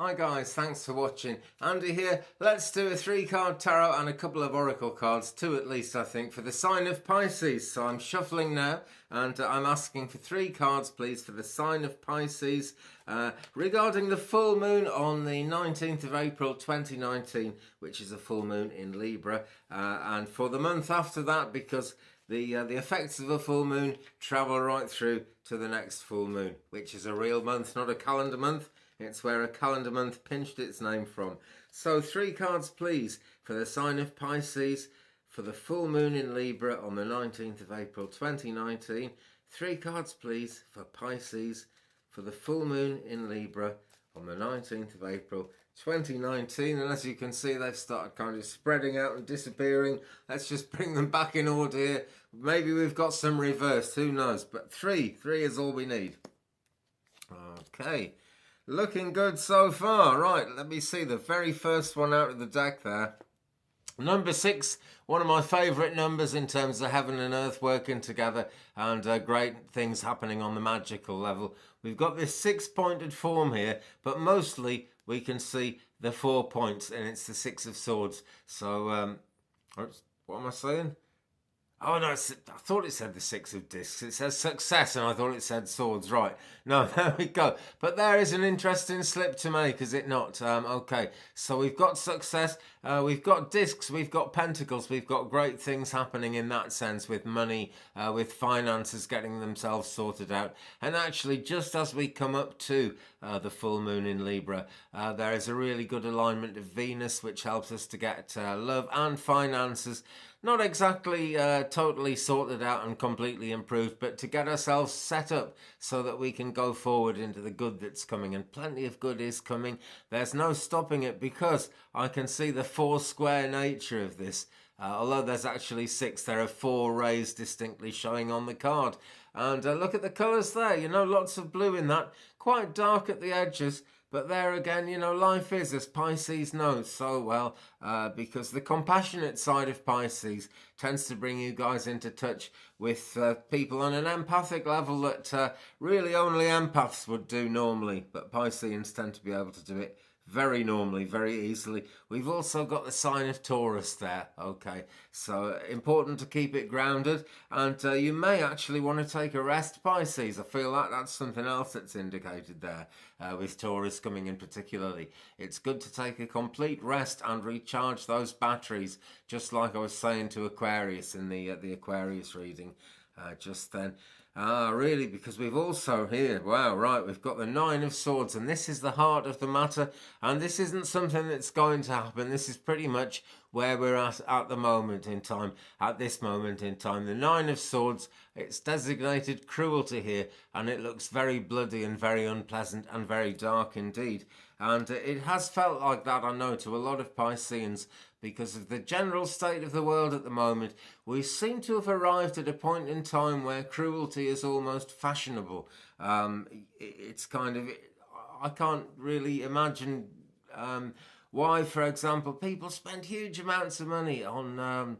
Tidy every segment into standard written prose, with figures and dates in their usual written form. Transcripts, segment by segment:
Hi guys, thanks for watching. Andy here. Let's do a 3-card tarot and a couple of oracle cards, 2 at least I think, for the sign of Pisces. So I'm shuffling now and I'm asking for 3 cards please for the sign of Pisces regarding the full moon on the 19th of April 2019, which is a full moon in Libra, and for the month after that, because the effects of a full moon travel right through to the next full moon, which is a real month, not a calendar month. It's where a calendar month pinched its name from. So 3 cards please for the sign of Pisces for the full moon in Libra on the 19th of April 2019. 3 cards please for Pisces for the full moon in Libra on the 19th of April 2019. And as you can see, they've started kind of spreading out and disappearing. Let's just bring them back in order here. Maybe we've got some reversed, who knows, but 3 is all we need. Okay, looking good so far. Right, let me see the very first one out of the deck there. Number 6, one of my favourite numbers in terms of heaven and earth working together and great things happening on the magical level. We've got this 6-pointed form here, but mostly we can see the 4 points, and it's the 6 of swords. So, what am I saying? Oh no, I thought it said the 6 of discs. It says success and I thought it said swords. Right, no, there we go. But there is an interesting slip to make, is it not? Okay, so we've got success, we've got discs, we've got pentacles, we've got great things happening in that sense with money, with finances getting themselves sorted out. And actually, just as we come up to the full moon in Libra, there is a really good alignment of Venus, which helps us to get love and finances. Not exactly totally sorted out and completely improved, but to get ourselves set up so that we can go forward into the good that's coming. And plenty of good is coming. There's no stopping it because I can see the 4 square nature of this. Although there's actually 6, there are 4 rays distinctly showing on the card. And look at the colours there, you know, lots of blue in that. Quite dark at the edges. But there again, you know, life is, as Pisces knows so well, because the compassionate side of Pisces tends to bring you guys into touch with people on an empathic level that really only empaths would do normally. But Pisceans tend to be able to do it very normally, very easily. We've also got the sign of Taurus there, okay, so important to keep it grounded, and you may actually want to take a rest, Pisces. I feel like that's something else that's indicated there with Taurus coming in particularly. It's good to take a complete rest and recharge those batteries, just like I was saying to Aquarius in the Aquarius reading just then. Really, because we've also here, wow, right, we've got the 9 of Swords, and this is the heart of the matter, and this isn't something that's going to happen. This is pretty much where we're at the moment in time, at this moment in time. The 9 of Swords, it's designated cruelty here, and it looks very bloody and very unpleasant and very dark indeed. And it has felt like that, I know, to a lot of Pisceans, because of the general state of the world at the moment. We seem to have arrived at a point in time where cruelty is almost fashionable. It's kind of, I can't really imagine why, for example, people spend huge amounts of money on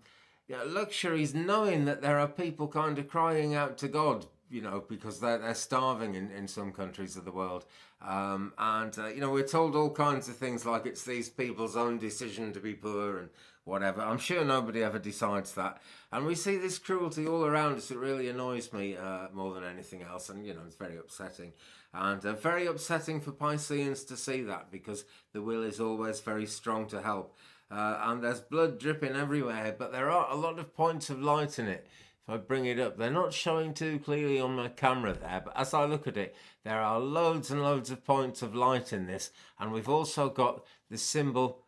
luxuries, knowing that there are people kind of crying out to God, you know, because they're starving in some countries of the world. You know, we're told all kinds of things like it's these people's own decision to be poor and whatever. I'm sure nobody ever decides that. And we see this cruelty all around us. It really annoys me more than anything else. And, you know, it's very upsetting. And very upsetting for Pisceans to see that, because the will is always very strong to help. And there's blood dripping everywhere, but there are a lot of points of light in it. I bring it up, they're not showing too clearly on my camera there, but as I look at it, there are loads and loads of points of light in this, and we've also got the symbol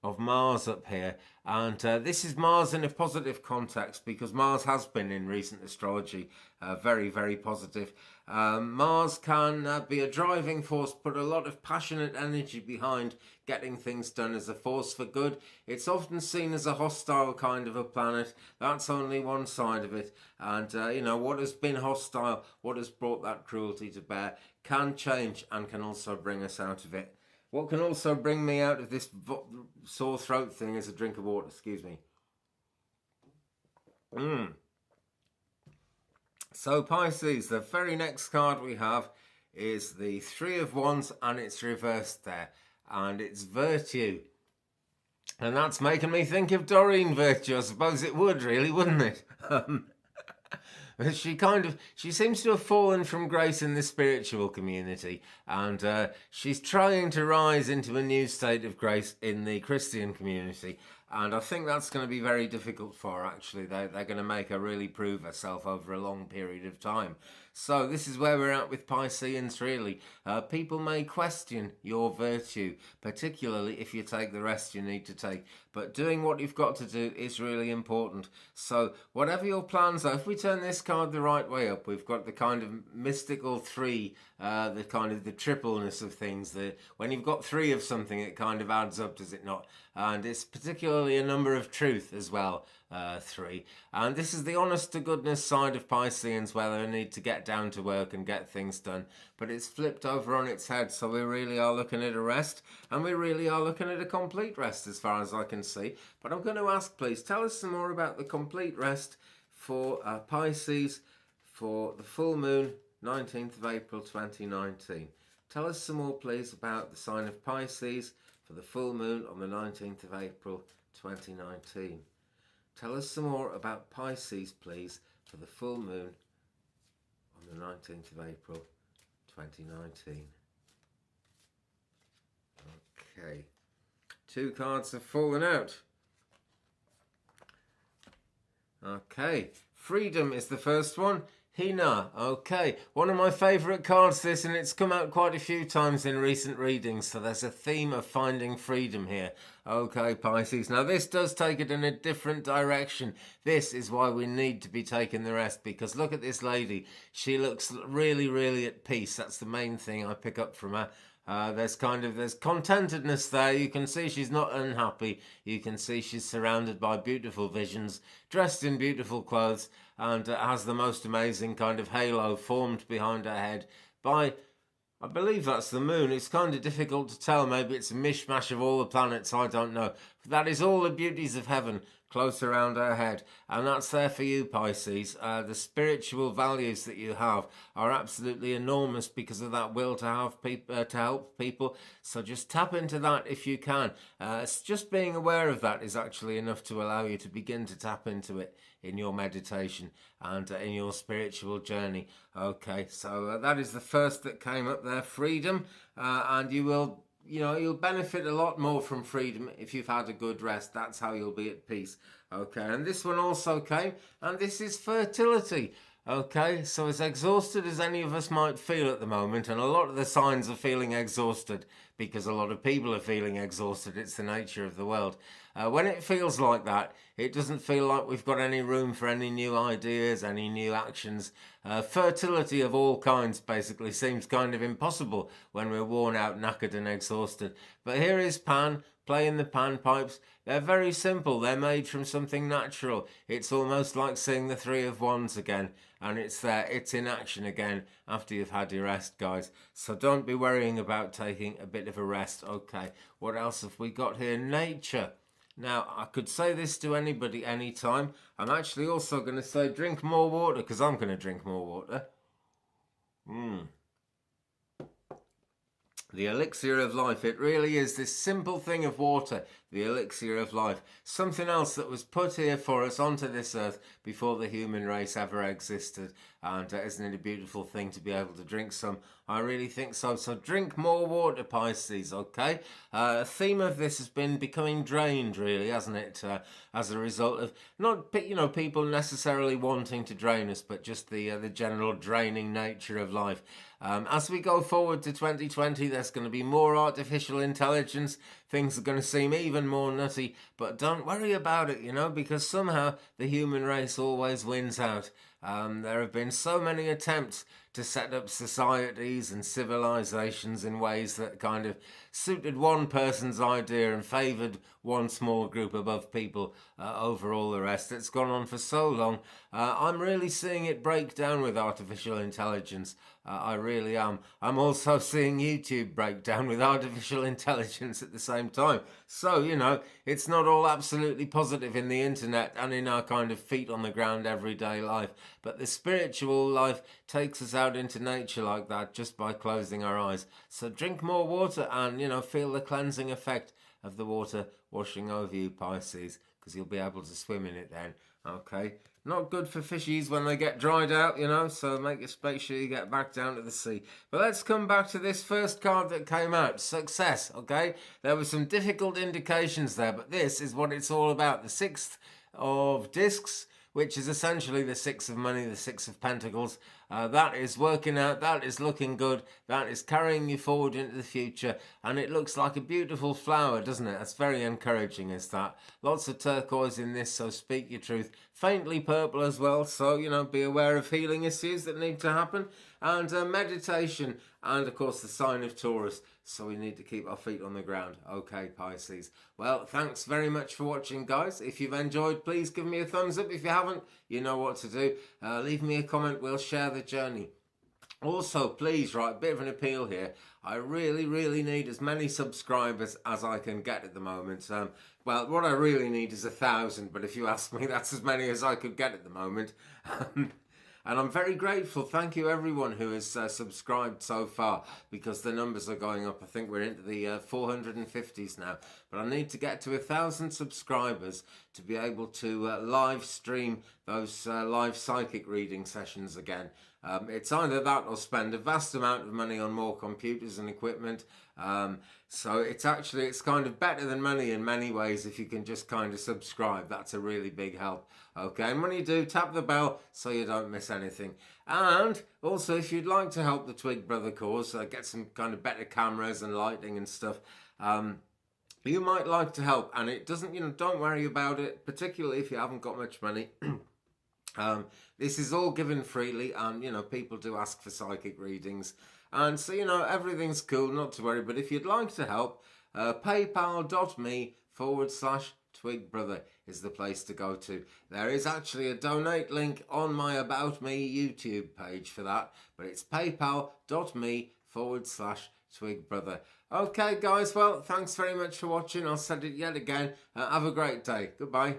of Mars up here, and this is Mars in a positive context, because Mars has been in recent astrology very, very positive. Mars can be a driving force, put a lot of passionate energy behind getting things done as a force for good. It's often seen as a hostile kind of a planet. That's only one side of it. And, you know, what has been hostile, what has brought that cruelty to bear, can change and can also bring us out of it. What can also bring me out of this sore throat thing is a drink of water, excuse me. So Pisces, the very next card we have is the Three of Wands, and it's reversed there, and it's virtue. And that's making me think of Doreen Virtue. I suppose it would, really, wouldn't it? She seems to have fallen from grace in the spiritual community, and she's trying to rise into a new state of grace in the Christian community. And I think that's going to be very difficult for her, actually. They're going to make her really prove herself over a long period of time. So this is where we're at with Pisceans, really. People may question your virtue, particularly if you take the rest you need to take. But doing what you've got to do is really important. So whatever your plans are, if we turn this card the right way up, we've got the kind of mystical three, the kind of the tripleness of things. When you've got three of something, it kind of adds up, does it not? And it's particularly a number of truth as well, 3. And this is the honest to goodness side of Pisceans, where they need to get down to work and get things done. But it's flipped over on its head, so we really are looking at a rest, and we really are looking at a complete rest as far as I can see. But I'm going to ask, please, tell us some more about the complete rest for Pisces for the full moon, 19th of April 2019. Tell us some more, please, about the sign of Pisces for the full moon on the 19th of April 2019. Tell us some more about Pisces, please, for the full moon on the 19th of April 2019. Okay. 2 cards have fallen out. Okay. Freedom is the first one. Hina, okay, one of my favourite cards this, and it's come out quite a few times in recent readings, so there's a theme of finding freedom here. Okay, Pisces, now this does take it in a different direction. This is why we need to be taking the rest, because look at this lady. She looks really, really at peace. That's the main thing I pick up from her. There's contentedness there. You can see she's not unhappy. You can see she's surrounded by beautiful visions, dressed in beautiful clothes, and has the most amazing kind of halo formed behind her head by, I believe that's the moon. It's kind of difficult to tell. Maybe it's a mishmash of all the planets. I don't know. But that is all the beauties of heaven close around her head, and that's there for you, Pisces. The spiritual values that you have are absolutely enormous because of that will to have to help people. So just tap into that if you can. It's just being aware of that is actually enough to allow you to begin to tap into it in your meditation and in your spiritual journey. Okay, so that is the first that came up there, freedom, and you'll benefit a lot more from freedom if you've had a good rest. That's how you'll be at peace. Okay, and this one also came, and this is fertility. Okay, so as exhausted as any of us might feel at the moment, and a lot of the signs are feeling exhausted because a lot of people are feeling exhausted. It's the nature of the world. When it feels like that, it doesn't feel like we've got any room for any new ideas, any new actions. Fertility of all kinds basically seems kind of impossible when we're worn out, knackered and exhausted. But here is Pan playing the panpipes. They're very simple. They're made from something natural. It's almost like seeing the Three of Wands again. And it's there. It's in action again after you've had your rest, guys. So don't be worrying about taking a bit of a rest. Okay, what else have we got here? Nature. Now, I could say this to anybody anytime. I'm actually also going to say drink more water, because I'm going to drink more water. The elixir of life. It really is this simple thing of water, the elixir of life. Something else that was put here for us onto this earth before the human race ever existed. And isn't it a beautiful thing to be able to drink some? I really think so. So drink more water, Pisces, okay? The theme of this has been becoming drained, really, hasn't it? As a result of, not people necessarily wanting to drain us, but just the general draining nature of life. As we go forward to 2020, there's going to be more artificial intelligence. Things are going to seem even more nutty, but don't worry about it, because somehow the human race always wins out. There have been so many attempts to set up societies and civilizations in ways that kind of suited one person's idea and favoured one small group above people over all the rest. It's gone on for so long. I'm really seeing it break down with artificial intelligence. I really am. I'm also seeing YouTube break down with artificial intelligence at the same time. So, it's not all absolutely positive in the internet and in our kind of feet on the ground everyday life. But the spiritual life takes us out into nature like that just by closing our eyes. So drink more water and, feel the cleansing effect of the water washing over you, Pisces, because you'll be able to swim in it then. Okay, not good for fishies when they get dried out, so make sure you get back down to the sea. But let's come back to this first card that came out, success, okay? There were some difficult indications there, but this is what it's all about. The Sixth of Discs, which is essentially the Six of Money, the Six of Pentacles. That is working out, that is looking good, that is carrying you forward into the future, and it looks like a beautiful flower, doesn't it? That's very encouraging, is that. Lots of turquoise in this, so speak your truth. Faintly purple as well, so, be aware of healing issues that need to happen. And meditation, and of course the sign of Taurus, so we need to keep our feet on the ground. Okay, Pisces. Well, thanks very much for watching, guys. If you've enjoyed, please give me a thumbs up. If you haven't, you know what to do. Leave me a comment. We'll share the journey. Also, please, right, a bit of an appeal here. I really, really need as many subscribers as I can get at the moment. Well, what I really need is 1,000, but if you ask me, that's as many as I could get at the moment. And I'm very grateful. Thank you, everyone who has subscribed so far, because the numbers are going up. I think we're into the 450s now. But I need to get to 1,000 subscribers to be able to live stream those live psychic reading sessions again. It's either that or spend a vast amount of money on more computers and equipment. So it's kind of better than money in many ways if you can just kind of subscribe. That's a really big help. Okay, and when you do, tap the bell so you don't miss anything. And also, if you'd like to help the Twig Brother cause, get some kind of better cameras and lighting and stuff, you might like to help. And it doesn't, don't worry about it, particularly if you haven't got much money. This is all given freely, and people do ask for psychic readings, and so everything's cool, not to worry. But if you'd like to help, paypal.me/twigbrother is the place to go to. There is actually a donate link on my About Me YouTube page for that, but it's paypal.me/twigbrother. Okay, guys, well, thanks very much for watching. I'll send it yet again. Have a great day. Goodbye.